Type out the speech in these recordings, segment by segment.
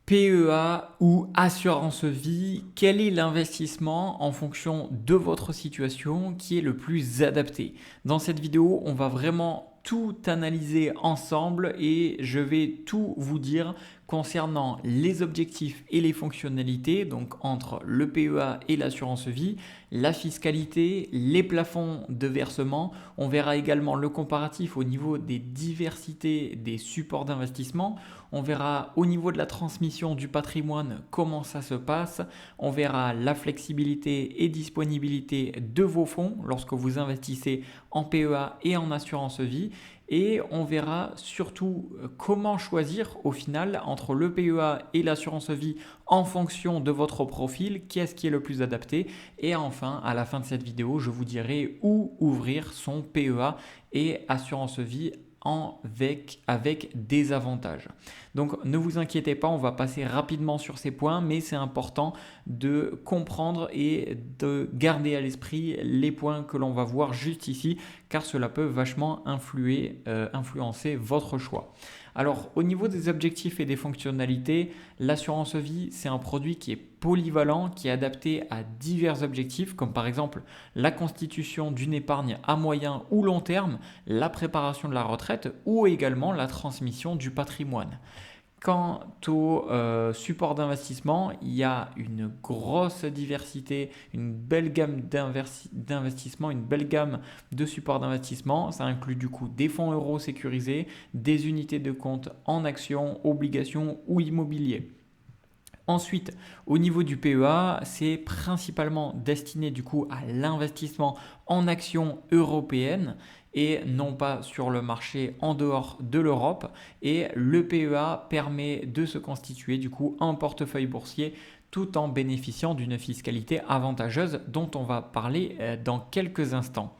PEA ou assurance vie, quel est l'investissement en fonction de votre situation qui est le plus adapté? Dans cette vidéo, on va vraiment tout analyser ensemble et je vais tout vous dire concernant les objectifs et les fonctionnalités, donc entre le PEA et l'assurance vie, la fiscalité, les plafonds de versement. On verra également le comparatif au niveau des diversités des supports d'investissement. On verra au niveau de la transmission du patrimoine comment ça se passe. On verra la flexibilité et disponibilité de vos fonds lorsque vous investissez en PEA et en assurance vie. Et on verra surtout comment choisir au final entre le PEA et l'assurance vie en fonction de votre profil, qu'est-ce qui est le plus adapté. Et enfin, à la fin de cette vidéo, je vous dirai où ouvrir son PEA et assurance vie avec des avantages. Donc ne vous inquiétez pas, on va passer rapidement sur ces points, mais c'est important de comprendre et de garder à l'esprit les points que l'on va voir juste ici, car cela peut vachement influencer votre choix. Alors au niveau des objectifs et des fonctionnalités, l'assurance vie, c'est un produit qui est polyvalent, qui est adapté à divers objectifs, comme par exemple la constitution d'une épargne à moyen ou long terme, la préparation de la retraite ou également la transmission du patrimoine. Quant au support d'investissement, il y a une grosse diversité, une belle gamme d'investissement, une belle gamme de supports d'investissement. Ça inclut du coup des fonds euros sécurisés, des unités de compte en actions, obligations ou immobilier. Ensuite, au niveau du PEA, c'est principalement destiné du coup à l'investissement en actions européennes et non pas sur le marché en dehors de l'Europe. Et le PEA permet de se constituer du coup un portefeuille boursier tout en bénéficiant d'une fiscalité avantageuse dont on va parler dans quelques instants.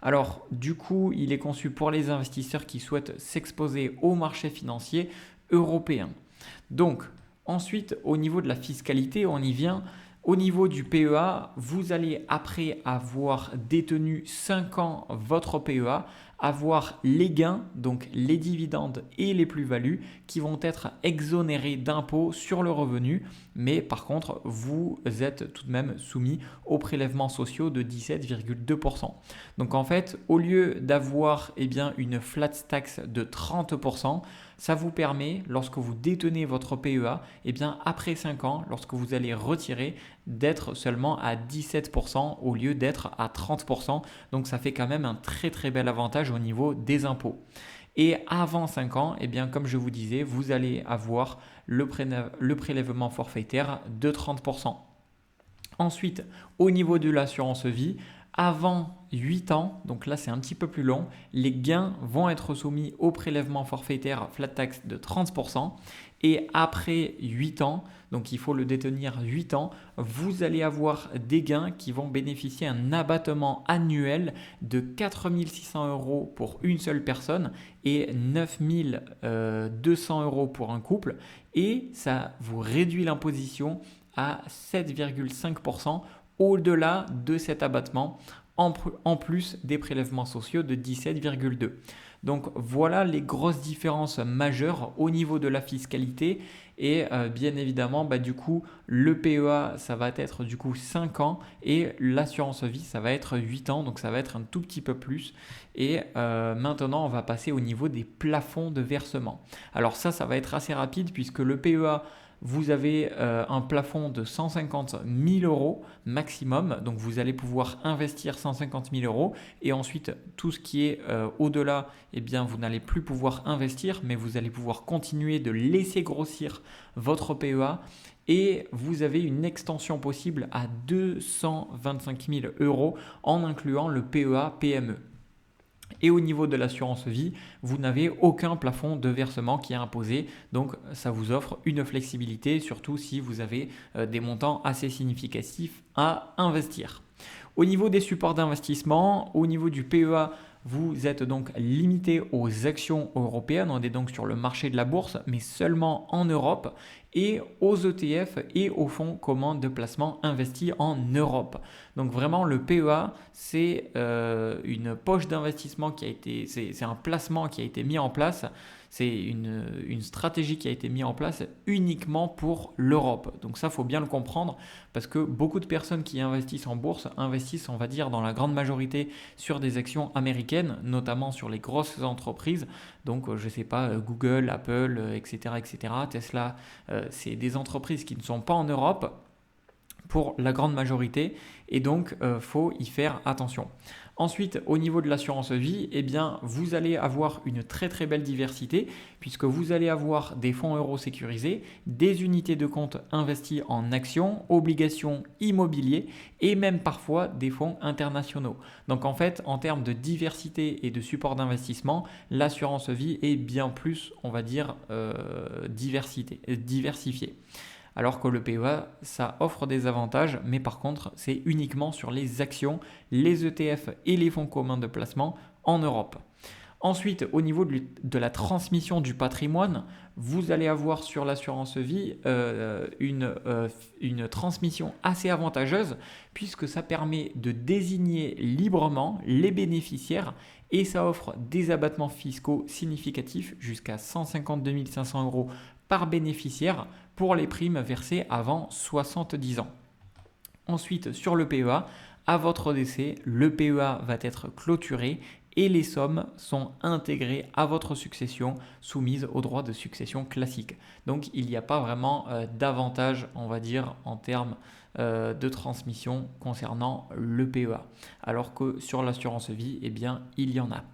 Alors du coup, il est conçu pour les investisseurs qui souhaitent s'exposer au marché financier européen. Donc, ensuite, au niveau de la fiscalité, on y vient. Au niveau du PEA, vous allez, après avoir détenu 5 ans votre PEA, avoir les gains, donc les dividendes et les plus-values qui vont être exonérés d'impôts sur le revenu. Mais par contre, vous êtes tout de même soumis aux prélèvements sociaux de 17,2%. Donc en fait, au lieu d'avoir une flat tax de 30%, ça vous permet, lorsque vous détenez votre PEA, après 5 ans, lorsque vous allez retirer, d'être seulement à 17% au lieu d'être à 30%. Donc ça fait quand même un très très bel avantage au niveau des impôts. Et avant 5 ans, comme je vous disais, vous allez avoir le prélèvement forfaitaire de 30%. Ensuite, au niveau de l'assurance vie, avant 8 ans, donc là c'est un petit peu plus long, les gains vont être soumis au prélèvement forfaitaire flat tax de 30%. Et après 8 ans, donc il faut le détenir 8 ans, vous allez avoir des gains qui vont bénéficier d'un abattement annuel de 4 600 euros pour une seule personne et 9 200 euros pour un couple. Et ça vous réduit l'imposition à 7,5% au-delà de cet abattement, en plus des prélèvements sociaux de 17,2%. Donc voilà les grosses différences majeures au niveau de la fiscalité et bien évidemment du coup le PEA ça va être du coup 5 ans et l'assurance vie ça va être 8 ans, donc ça va être un tout petit peu plus. Et maintenant on va passer au niveau des plafonds de versement. Alors ça va être assez rapide puisque le PEA, vous avez un plafond de 150 000 euros maximum. Donc vous allez pouvoir investir 150 000 euros. Et ensuite, tout ce qui est au-delà, vous n'allez plus pouvoir investir, mais vous allez pouvoir continuer de laisser grossir votre PEA. Et vous avez une extension possible à 225 000 euros en incluant le PEA PME. Et au niveau de l'assurance vie, vous n'avez aucun plafond de versement qui est imposé. Donc ça vous offre une flexibilité, surtout si vous avez des montants assez significatifs à investir. Au niveau des supports d'investissement, au niveau du PEA, vous êtes donc limité aux actions européennes. On est donc sur le marché de la bourse, mais seulement en Europe, et aux ETF et aux fonds communs de placement investis en Europe. Donc vraiment, le PEA, c'est une poche d'investissement c'est un placement qui a été mis en place. C'est une stratégie qui a été mise en place uniquement pour l'Europe. Donc ça, il faut bien le comprendre parce que beaucoup de personnes qui investissent en bourse investissent, on va dire, dans la grande majorité sur des actions américaines, notamment sur les grosses entreprises. Donc, je ne sais pas, Google, Apple, etc., etc., Tesla, c'est des entreprises qui ne sont pas en Europe pour la grande majorité et donc faut y faire attention. Ensuite, au niveau de l'assurance vie, eh bien, vous allez avoir une très très belle diversité puisque vous allez avoir des fonds euros sécurisés, des unités de compte investies en actions, obligations, immobiliers et même parfois des fonds internationaux. Donc en fait, en termes de diversité et de support d'investissement, l'assurance vie est bien plus, on va dire, diversifiée. Alors que le PEA, ça offre des avantages, mais par contre, c'est uniquement sur les actions, les ETF et les fonds communs de placement en Europe. Ensuite, au niveau de la transmission du patrimoine, vous allez avoir sur l'assurance vie une transmission assez avantageuse puisque ça permet de désigner librement les bénéficiaires et ça offre des abattements fiscaux significatifs jusqu'à 152 500 euros par bénéficiaire pour les primes versées avant 70 ans. Ensuite, sur le PEA, à votre décès, le PEA va être clôturé et les sommes sont intégrées à votre succession soumise au droit de succession classique. Donc il n'y a pas vraiment d'avantage, on va dire, en termes de transmission concernant le PEA. Alors que sur l'assurance vie, eh bien, il y en a.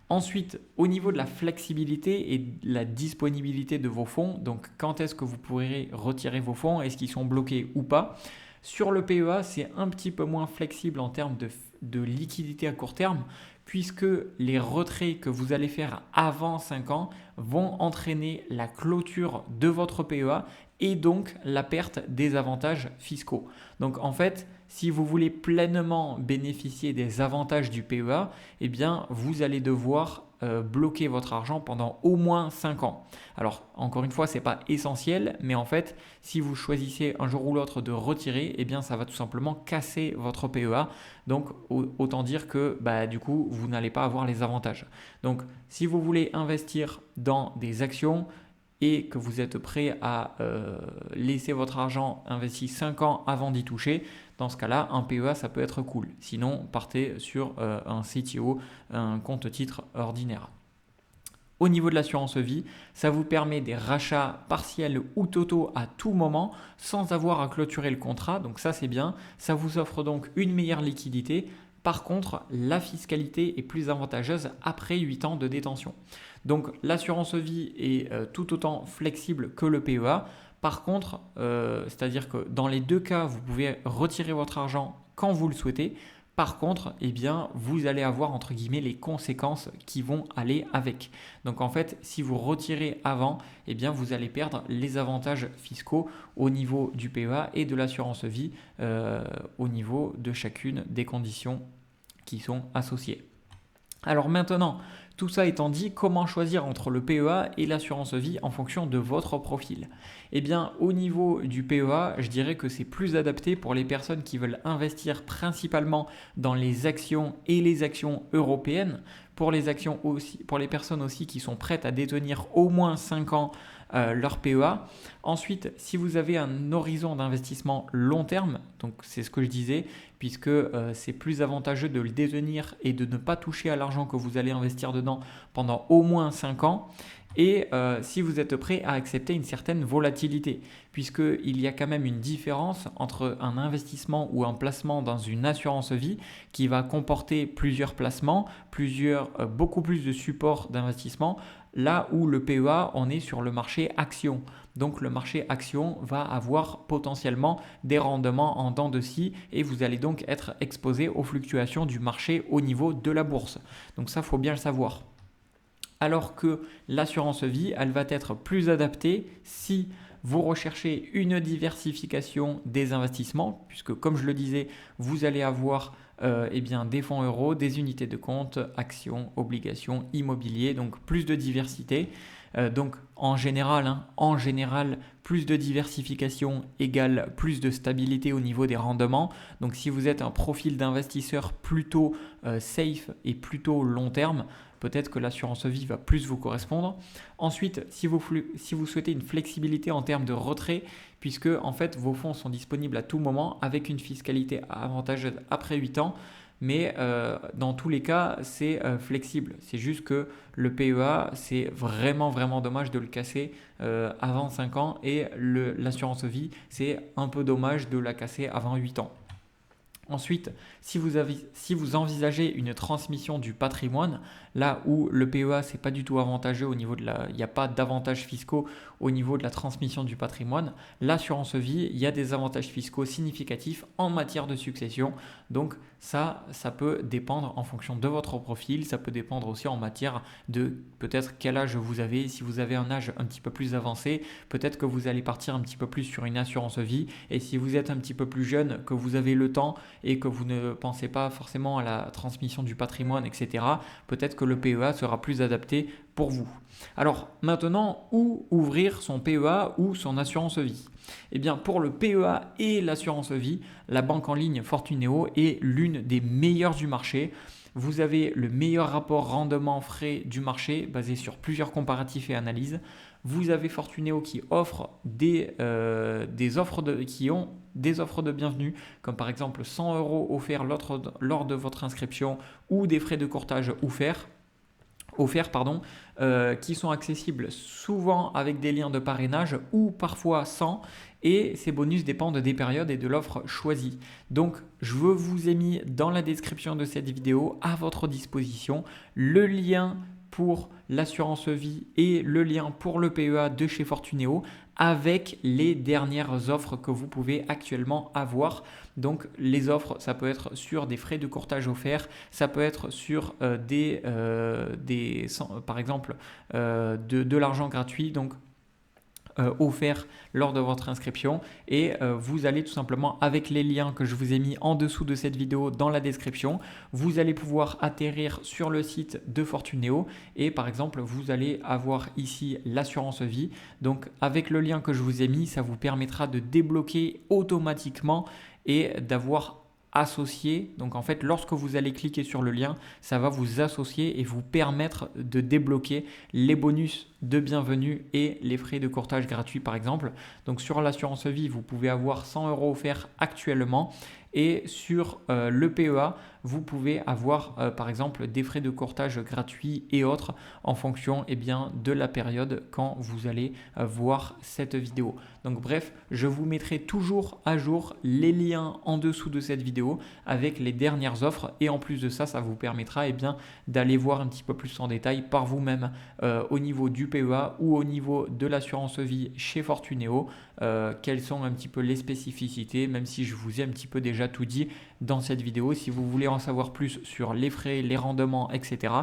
Ensuite, au niveau de la flexibilité et de la disponibilité de vos fonds, donc quand est-ce que vous pourrez retirer vos fonds, est-ce qu'ils sont bloqués ou pas? Sur le PEA, c'est un petit peu moins flexible en termes de liquidité à court terme, puisque les retraits que vous allez faire avant 5 ans vont entraîner la clôture de votre PEA et donc la perte des avantages fiscaux. Donc en fait, si vous voulez pleinement bénéficier des avantages du PEA, eh bien vous allez devoir bloquer votre argent pendant au moins 5 ans. Alors encore une fois, ce n'est pas essentiel, mais en fait, si vous choisissez un jour ou l'autre de retirer, eh bien ça va tout simplement casser votre PEA. Donc autant dire que du coup, vous n'allez pas avoir les avantages. Donc si vous voulez investir dans des actions, et que vous êtes prêt à laisser votre argent investi 5 ans avant d'y toucher, dans ce cas-là, un PEA, ça peut être cool. Sinon, partez sur un CTO, un compte titre ordinaire. Au niveau de l'assurance vie, ça vous permet des rachats partiels ou totaux à tout moment sans avoir à clôturer le contrat. Donc ça, c'est bien. Ça vous offre donc une meilleure liquidité. Par contre, la fiscalité est plus avantageuse après 8 ans de détention. Donc l'assurance vie est tout autant flexible que le PEA. Par contre, c'est-à-dire que dans les deux cas, vous pouvez retirer votre argent quand vous le souhaitez. Par contre, eh bien, vous allez avoir entre guillemets les conséquences qui vont aller avec. Donc en fait, si vous retirez avant, eh bien, vous allez perdre les avantages fiscaux au niveau du PEA et de l'assurance vie au niveau de chacune des conditions qui sont associées. Alors maintenant, tout ça étant dit, comment choisir entre le PEA et l'assurance vie en fonction de votre profil? Eh bien, au niveau du PEA, je dirais que c'est plus adapté pour les personnes qui veulent investir principalement dans les actions et les actions européennes. Pour les actions aussi, pour les personnes aussi qui sont prêtes à détenir au moins 5 ans leur PEA. Ensuite, si vous avez un horizon d'investissement long terme, donc c'est ce que je disais, puisque c'est plus avantageux de le détenir et de ne pas toucher à l'argent que vous allez investir dedans pendant au moins 5 ans. Et si vous êtes prêt à accepter une certaine volatilité, puisqu'il y a quand même une différence entre un investissement ou un placement dans une assurance vie qui va comporter plusieurs placements, beaucoup plus de supports d'investissement, là où le PEA, on est sur le marché action. Donc le marché action va avoir potentiellement des rendements en dents de scie et vous allez donc être exposé aux fluctuations du marché au niveau de la bourse. Donc ça, il faut bien le savoir. Alors que l'assurance vie, elle va être plus adaptée si vous recherchez une diversification des investissements, puisque comme je le disais, vous allez avoir des fonds euros, des unités de compte, actions, obligations, immobilier, donc plus de diversité. Donc en général, plus de diversification égale plus de stabilité au niveau des rendements. Donc si vous êtes un profil d'investisseur plutôt safe et plutôt long terme, peut-être que l'assurance vie va plus vous correspondre. Ensuite, si vous souhaitez une flexibilité en termes de retrait, puisque en fait vos fonds sont disponibles à tout moment avec une fiscalité avantageuse après 8 ans, mais dans tous les cas, c'est flexible. C'est juste que le PEA, c'est vraiment, vraiment dommage de le casser avant 5 ans et l'assurance vie, c'est un peu dommage de la casser avant 8 ans. Ensuite, si vous envisagez une transmission du patrimoine, là où le PEA, c'est pas du tout avantageux au niveau il n'y a pas d'avantages fiscaux au niveau de la transmission du patrimoine, l'assurance vie, il y a des avantages fiscaux significatifs en matière de succession. Donc ça peut dépendre en fonction de votre profil, ça peut dépendre aussi en matière de peut-être quel âge vous avez. Si vous avez un âge un petit peu plus avancé, peut-être que vous allez partir un petit peu plus sur une assurance vie. Et si vous êtes un petit peu plus jeune, que vous avez le temps et que vous ne pensez pas forcément à la transmission du patrimoine, etc., peut-être que le PEA sera plus adapté pour vous. Alors maintenant, où ouvrir son PEA ou son assurance vie? Eh bien, pour le PEA et l'assurance vie, la banque en ligne Fortuneo est l'une des meilleures du marché. Vous avez le meilleur rapport rendement-frais du marché basé sur plusieurs comparatifs et analyses. Vous avez Fortuneo qui offre des offres de bienvenue, comme par exemple 100 € offerts lors de votre inscription ou des frais de courtage offerts, qui sont accessibles souvent avec des liens de parrainage ou parfois sans, et ces bonus dépendent des périodes et de l'offre choisie. Donc je vous ai mis dans la description de cette vidéo à votre disposition le lien pour l'assurance vie et le lien pour le PEA de chez Fortuneo avec les dernières offres que vous pouvez actuellement avoir. Donc les offres, ça peut être sur des frais de courtage offerts, ça peut être sur par exemple de l'argent gratuit. Donc offert lors de votre inscription, et vous allez tout simplement, avec les liens que je vous ai mis en dessous de cette vidéo dans la description, vous allez pouvoir atterrir sur le site de Fortuneo et par exemple vous allez avoir ici l'assurance vie. Donc avec le lien que je vous ai mis, ça vous permettra de débloquer automatiquement et d'avoir associé. Donc en fait, lorsque vous allez cliquer sur le lien, ça va vous associer et vous permettre de débloquer les bonus de bienvenue et les frais de courtage gratuits par exemple. Donc sur l'assurance vie, vous pouvez avoir 100 € offerts actuellement, et sur le PEA, vous pouvez avoir par exemple des frais de courtage gratuits et autres en fonction de la période quand vous allez voir cette vidéo. Donc bref, je vous mettrai toujours à jour les liens en dessous de cette vidéo avec les dernières offres, et en plus de ça, ça vous permettra d'aller voir un petit peu plus en détail par vous-même au niveau du PEA ou au niveau de l'assurance vie chez Fortuneo, quelles sont un petit peu les spécificités, même si je vous ai un petit peu déjà tout dit dans cette vidéo. Si vous voulez en savoir plus sur les frais, les rendements, etc.,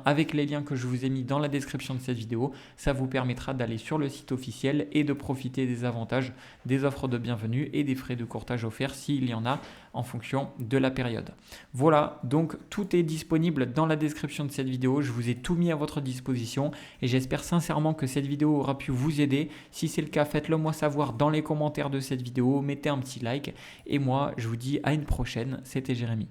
avec les liens que je vous ai mis dans la description de cette vidéo, ça vous permettra d'aller sur le site officiel et de profiter des avantages, des offres de bienvenue et des frais de courtage offerts s'il y en a en fonction de la période. Voilà, donc tout est disponible dans la description de cette vidéo. Je vous ai tout mis à votre disposition et j'espère sincèrement que cette vidéo aura pu vous aider. Si c'est le cas, faites-le moi savoir dans les commentaires de cette vidéo, mettez un petit like, et moi je vous dis à une prochaine. C'était Jérémy.